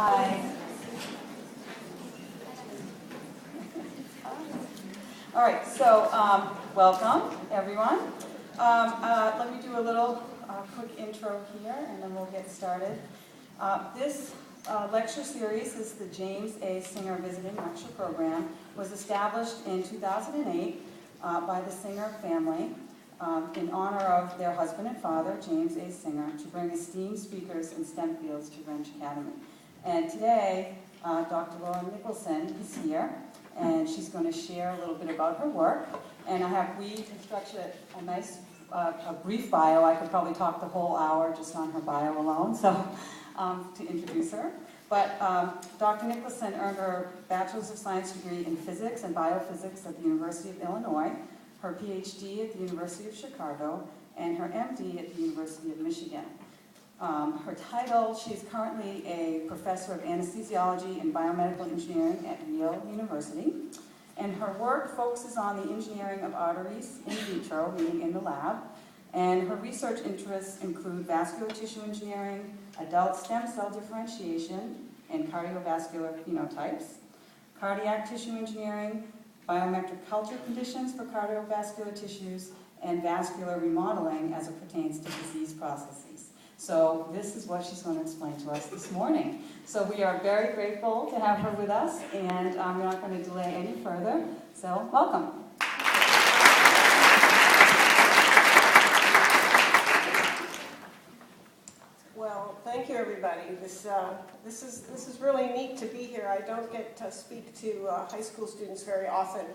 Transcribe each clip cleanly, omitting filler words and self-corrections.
Hi. All right, so welcome, everyone. Let me do a little quick intro here, and then we'll get started. This lecture series is the James A. Singer Visiting Lecture Program. Was established in 2008 by the Singer family in honor of their husband and father, James A. Singer, to bring esteemed speakers in STEM fields to Wrench Academy. And today, Dr. Laura Niklason is here, and she's going to share a little bit about her work. And we constructed a nice, a brief bio. I could probably talk the whole hour just on her bio alone, so to introduce her. But Dr. Niklason earned her Bachelor's of Science degree in Physics and Biophysics at the University of Illinois, her PhD at the University of Chicago, and her MD at the University of Michigan. Her title, she is currently a professor of anesthesiology and biomedical engineering at Yale University. And her work focuses on the engineering of arteries in vitro, meaning in the lab. And her research interests include vascular tissue engineering, adult stem cell differentiation, and cardiovascular phenotypes, cardiac tissue engineering, biometric culture conditions for cardiovascular tissues, and vascular remodeling as it pertains to disease processes. So this is what she's going to explain to us this morning. So we are very grateful to have her with us, and we're not going to delay any further. So welcome. Well, thank you, everybody. This is really neat to be here. I don't get to speak to high school students very often,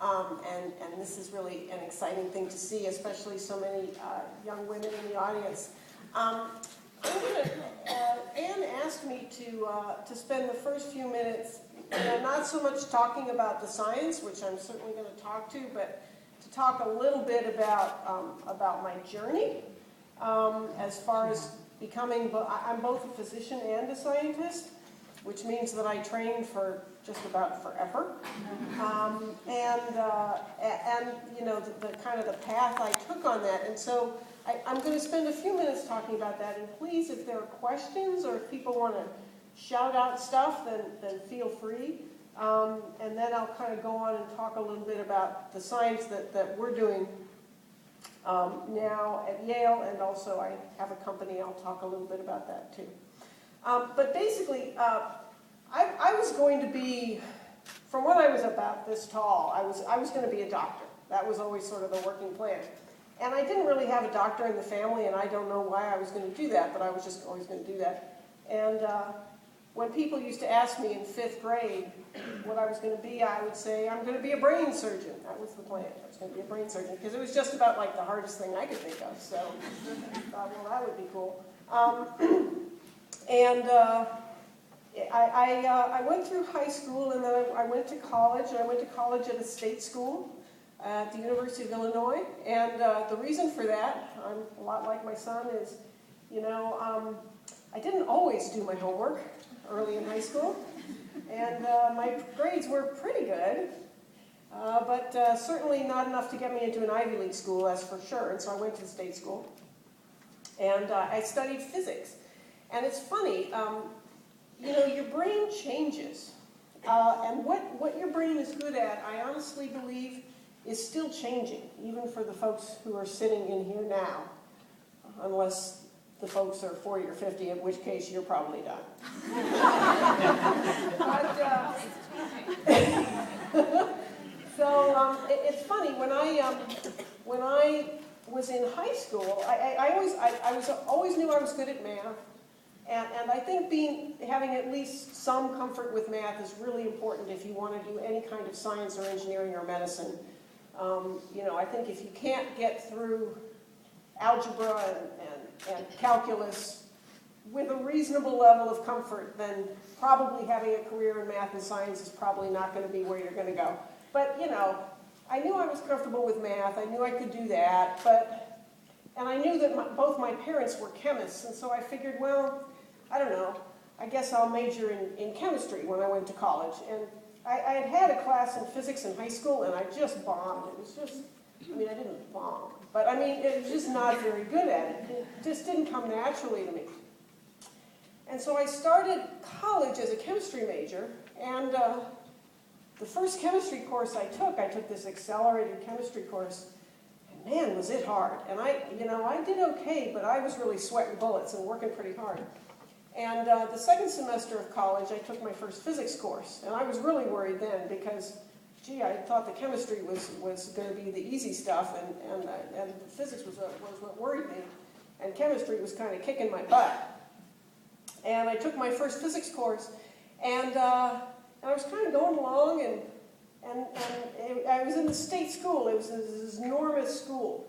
and this is really an exciting thing to see, especially so many young women in the audience. Anne asked me to spend the first few minutes, not so much talking about the science, which I'm certainly going to talk to, but to talk a little bit about my journey as far as becoming. I'm both a physician and a scientist, which means that I trained for just about forever, and the kind of the path I took on that, and so. I'm going to spend a few minutes talking about that, and please, if there are questions or if people want to shout out stuff, then feel free. And then I'll kind of go on and talk a little bit about the science that we're doing now at Yale, and also I have a company. I'll talk a little bit about that too. But basically, I was going to be, from when I was about this tall, I was going to be a doctor. That was always sort of the working plan. And I didn't really have a doctor in the family, and I don't know why I was going to do that, but I was just always going to do that. And when people used to ask me in 5th grade what I was going to be, I would say, I'm going to be a brain surgeon. That was the plan. I was going to be a brain surgeon, because it was just about like the hardest thing I could think of. So I thought, well, that would be cool. I went through high school, and then I went to college, and I went to college at a state school at the University of Illinois, and the reason for that, I'm a lot like my son, is, I didn't always do my homework early in high school, and my grades were pretty good, but certainly not enough to get me into an Ivy League school, that's for sure, and so I went to the state school, and I studied physics. And it's funny, your brain changes, and what your brain is good at, I honestly believe, is still changing, even for the folks who are sitting in here now, unless the folks are 40 or 50, in which case you're probably done. It's funny, when I was in high school, I always knew I was good at math, and I think having at least some comfort with math is really important if you want to do any kind of science or engineering or medicine. I think if you can't get through algebra and calculus with a reasonable level of comfort, then probably having a career in math and science is probably not going to be where you're going to go. But, I knew I was comfortable with math. I knew I could do that. And I knew that both my parents were chemists, and so I figured, well, I don't know, I guess I'll major in chemistry when I went to college. And I had a class in physics in high school, and I just bombed. It was just, I didn't bomb, but it was just not very good at it. It just didn't come naturally to me. And so I started college as a chemistry major, and the first chemistry course I took this accelerated chemistry course, and man, was it hard. And I did okay, but I was really sweating bullets and working pretty hard. And the second semester of college, I took my first physics course, and I was really worried then because, gee, I thought the chemistry was going to be the easy stuff, and physics was what worried me, and chemistry was kind of kicking my butt. And I took my first physics course, and I was kind of going along, and I was in the state school. It was this enormous school.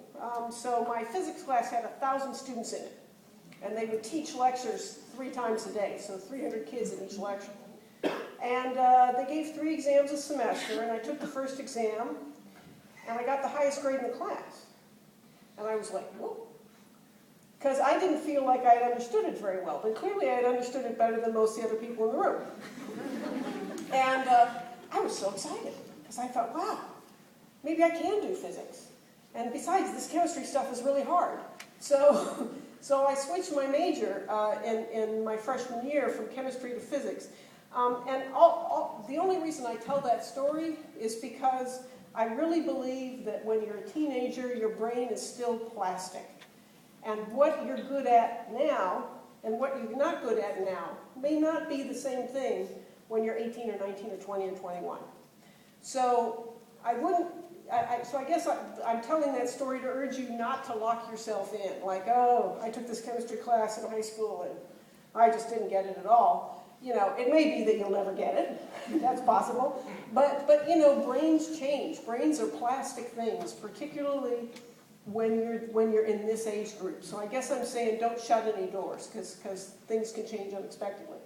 So my physics class had 1,000 students in it, and they would teach lectures 3 times a day, so 300 kids in each lecture. And they gave 3 exams a semester, and I took the first exam, and I got the highest grade in the class. And I was like, whoa. Because I didn't feel like I had understood it very well, but clearly I had understood it better than most of the other people in the room. And I was so excited, because I thought, wow, maybe I can do physics. And besides, this chemistry stuff is really hard. So I switched my major in my freshman year from chemistry to physics. And the only reason I tell that story is because I really believe that when you're a teenager, your brain is still plastic. And what you're good at now and what you're not good at now may not be the same thing when you're 18 or 19 or 20 or 21. So I guess I'm telling that story to urge you not to lock yourself in. Like, oh, I took this chemistry class in high school and I just didn't get it at all. It may be that you'll never get it. That's possible. But brains change. Brains are plastic things, particularly when you're in this age group. So I guess I'm saying don't shut any doors, because things can change unexpectedly.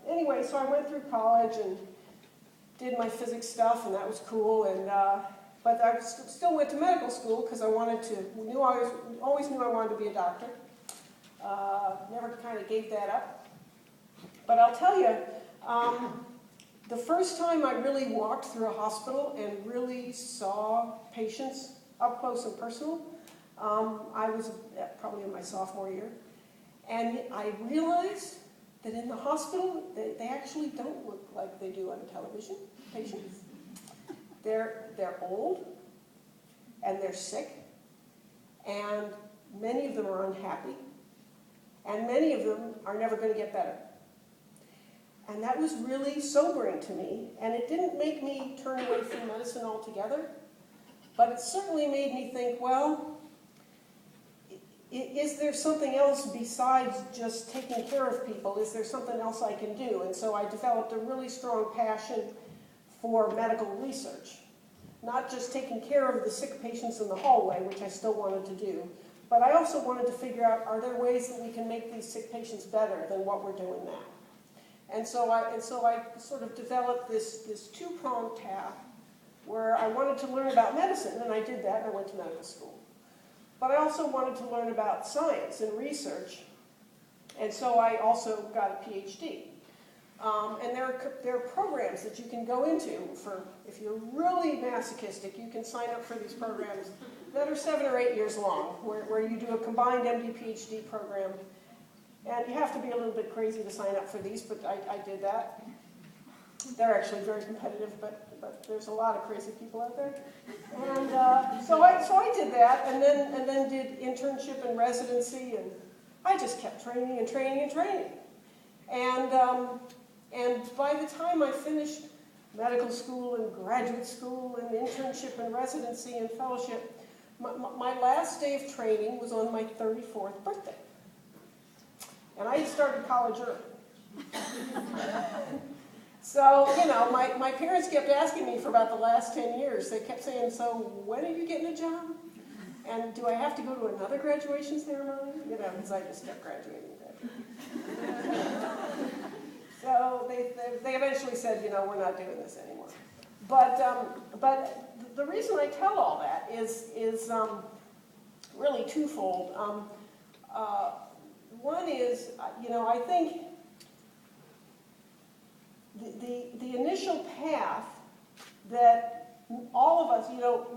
Anyway, so I went through college and did my physics stuff, and that was cool. But I still went to medical school because I always knew I wanted to be a doctor. Never kind of gave that up. But I'll tell you, the first time I really walked through a hospital and really saw patients up close and personal, I was probably in my sophomore year. And I realized that in the hospital, they actually don't look like they do on television, patients. They're old, and they're sick, and many of them are unhappy, and many of them are never going to get better. And that was really sobering to me, and it didn't make me turn away from medicine altogether, but it certainly made me think, well, is there something else besides just taking care of people? Is there something else I can do? And so I developed a really strong passion for medical research. Not just taking care of the sick patients in the hallway, which I still wanted to do, but I also wanted to figure out, are there ways that we can make these sick patients better than what we're doing now? And so I sort of developed this 2-pronged path where I wanted to learn about medicine, and I did that, and I went to medical school. But I also wanted to learn about science and research, and so I also got a PhD. And there are programs that you can go into for, if you're really masochistic, you can sign up for these programs that are 7 or 8 years long, where you do a combined MD PhD program. And you have to be a little bit crazy to sign up for these, but I did that. They're actually very competitive, but there's a lot of crazy people out there. And so I did that, and then did internship and residency, and I just kept training and training and training. And by the time I finished medical school and graduate school and internship and residency and fellowship, my last day of training was on my 34th birthday. And I had started college early. So, my parents kept asking me for about the last 10 years. They kept saying, so when are you getting a job? And do I have to go to another graduation ceremony? Because I just kept graduating. So they eventually said, we're not doing this anymore. But the reason I tell all that is really twofold. One is, I think the initial path that all of us, you know,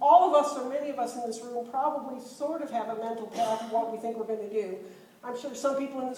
all of us or many of us in this room probably sort of have a mental path of what we think we're going to do. I'm sure some people in this